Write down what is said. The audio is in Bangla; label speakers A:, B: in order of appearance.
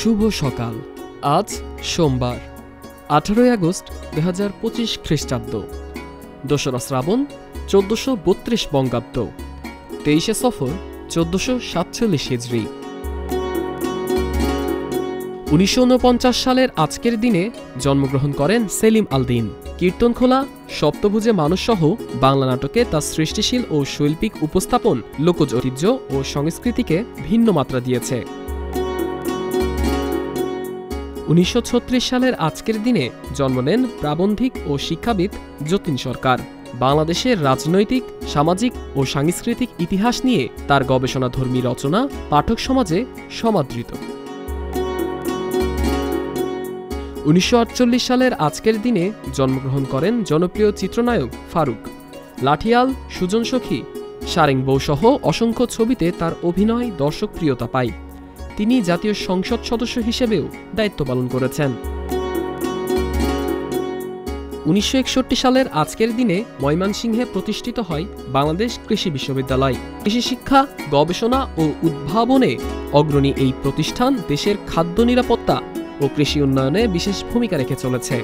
A: শুভ সকাল। আজ সোমবার 18 আগস্ট 2025 খ্রিস্টাব্দ, 2রা শ্রাবণ 1432 বঙ্গাব্দ, 23 সফর 1447 হিজরি। 1949 সালের আজকের দিনে জন্মগ্রহণ করেন সেলিম আল দীন। কীর্তনখোলা, সপ্তভুজে মানুষসহ বাংলা নাটকে তার সৃষ্টিশীল ও শৈল্পিক উপস্থাপন লোকজ ঐতিহ্য ও সংস্কৃতিকে ভিন্ন মাত্রা দিয়েছে। 1936 সালের আজকের দিনে জন্ম নেন প্রাবন্ধিক ও শিক্ষাবিদ যতীন সরকার। বাংলাদেশের রাজনৈতিক, সামাজিক ও সাংস্কৃতিক ইতিহাস নিয়ে তার গবেষণাধর্মী রচনা পাঠক সমাজে সমাদৃত। 1948 সালের আজকের দিনে জন্মগ্রহণ করেন জনপ্রিয় চিত্রনায়ক ফারুক। লাঠিয়াল, সুজন সখী, সারেং বউ সহ অসংখ্য ছবিতে তার অভিনয় দর্শকপ্রিয়তা পায়। তিনি জাতীয় সংসদ সদস্য হিসেবেও দায়িত্ব পালন করেছেন। 1961 সালের আজকের দিনে ময়মনসিংহে প্রতিষ্ঠিত হয় বাংলাদেশ কৃষি বিশ্ববিদ্যালয়। কৃষি শিক্ষা, গবেষণা ও উদ্ভাবনে অগ্রণী এই প্রতিষ্ঠান দেশের খাদ্য নিরাপত্তা ও কৃষি উন্নয়নে বিশেষ ভূমিকা রেখে চলেছে।